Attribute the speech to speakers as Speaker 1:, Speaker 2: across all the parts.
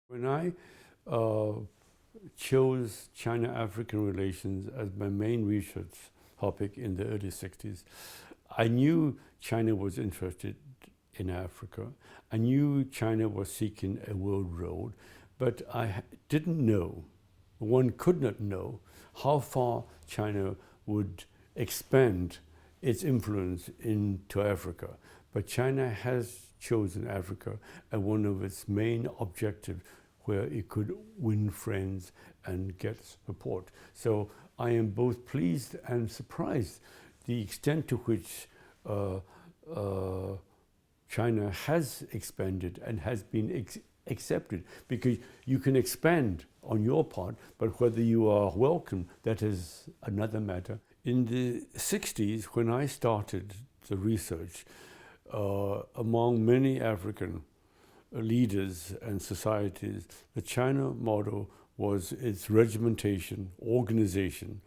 Speaker 1: When I chose China-African relations as my main research topic in the early 60s, I knew China was interested in Africa. I knew China was seeking a world road, but I didn't know, one could not know, how far China would expand its influence into Africa. But China has chosen Africa as one of its main objectives where it could win friends and get support. So I am both pleased and surprised the extent to which China has expanded and has been accepted, because you can expand on your part, but whether you are welcome, that is another matter. In the 60s, when I started the research, among many African leaders and societies, the China model was its regimentation, organization,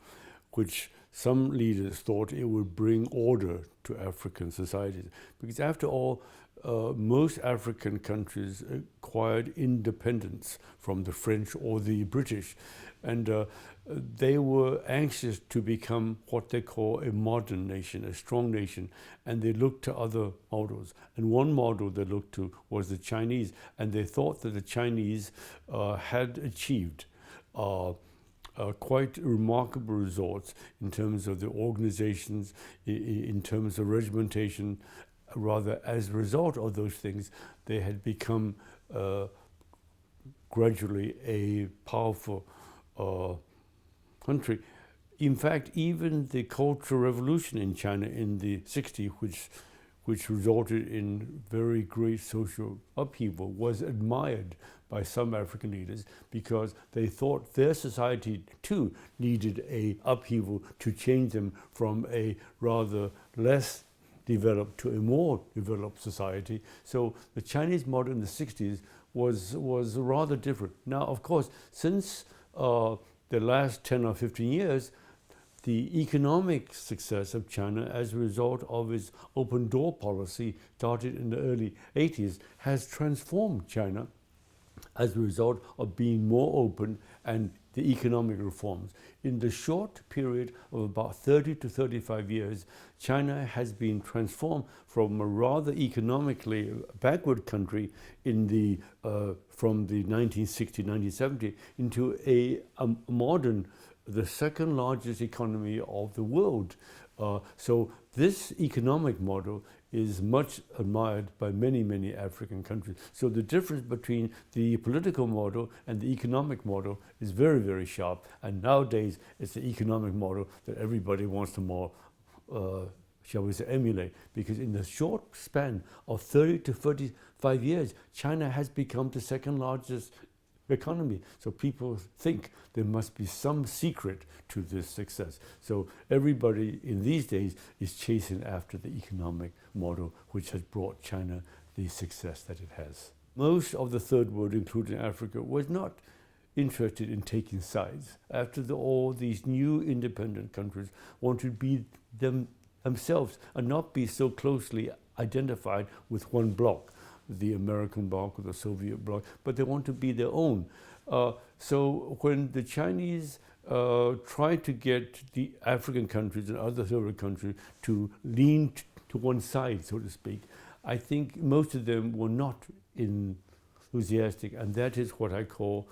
Speaker 1: which some leaders thought it would bring order to African societies. Because after all, most African countries acquired independence from the French or the British, and they were anxious to become what they call a modern nation, a strong nation, and they looked to other models. And one model they looked to was the Chinese, and they thought that the Chinese had achieved quite remarkable results in terms of the organizations, in terms of regimentation. Rather, as a result of those things, they had become gradually a powerful country. In fact, even the Cultural Revolution in China in the 60s, which resulted in very great social upheaval, was admired by some African leaders because they thought their society too needed a upheaval to change them from a rather less developed to a more developed society. So the Chinese model in the 60s was rather different. Now, of course, since the last 10 or 15 years, the economic success of China as a result of its open door policy started in the early 80s has transformed China as a result of being more open and the economic reforms. In the short period of about 30 to 35 years, China has been transformed from a rather economically backward country in the from the 1960s, 1970s into a modern, the second largest economy of the world. So this economic model is much admired by many, many African countries. So the difference between the political model and the economic model is very, very sharp. And nowadays, it's the economic model that everybody wants to more, shall we say, emulate. Because in the short span of 30 to 35 years, China has become the second largest economy. So people think there must be some secret to this success. So everybody in these days is chasing after the economic model which has brought China the success that it has. Most of the third world, including Africa, was not interested in taking sides. After all these new independent countries wanted to be themselves and not be so closely identified with one bloc, the American bloc or the Soviet bloc, but they want to be their own. So when the Chinese tried to get the African countries and other third world countries to lean to one side, so to speak, I think most of them were not enthusiastic, and that is what I call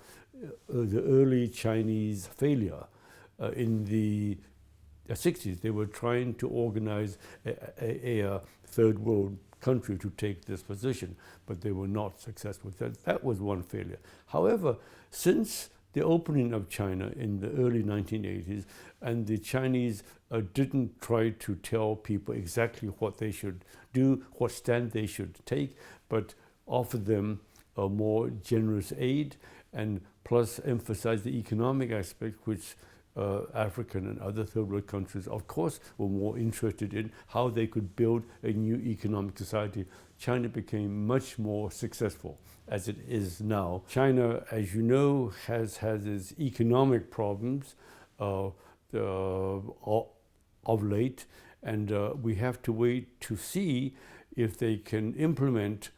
Speaker 1: the early Chinese failure. In the 60s, they were trying to organize a third world country to take this position, but they were not successful. That was one failure. However, since the opening of China in the early 1980s, and the Chinese didn't try to tell people exactly what they should do, what stand they should take, but offered them a more generous aid, and plus emphasize the economic aspect, which African and other third world countries, of course, were more interested in how they could build a new economic society. China became much more successful as it is now. China, as you know, has its economic problems of late, and we have to wait to see if they can implement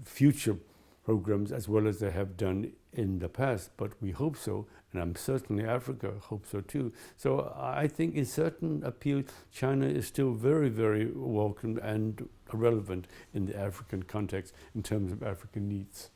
Speaker 1: future programs as well as they have done in the past, but we hope so, and I'm certainly Africa hope so too. So I think in certain appeal, China is still very, very welcome and relevant in the African context in terms of African needs.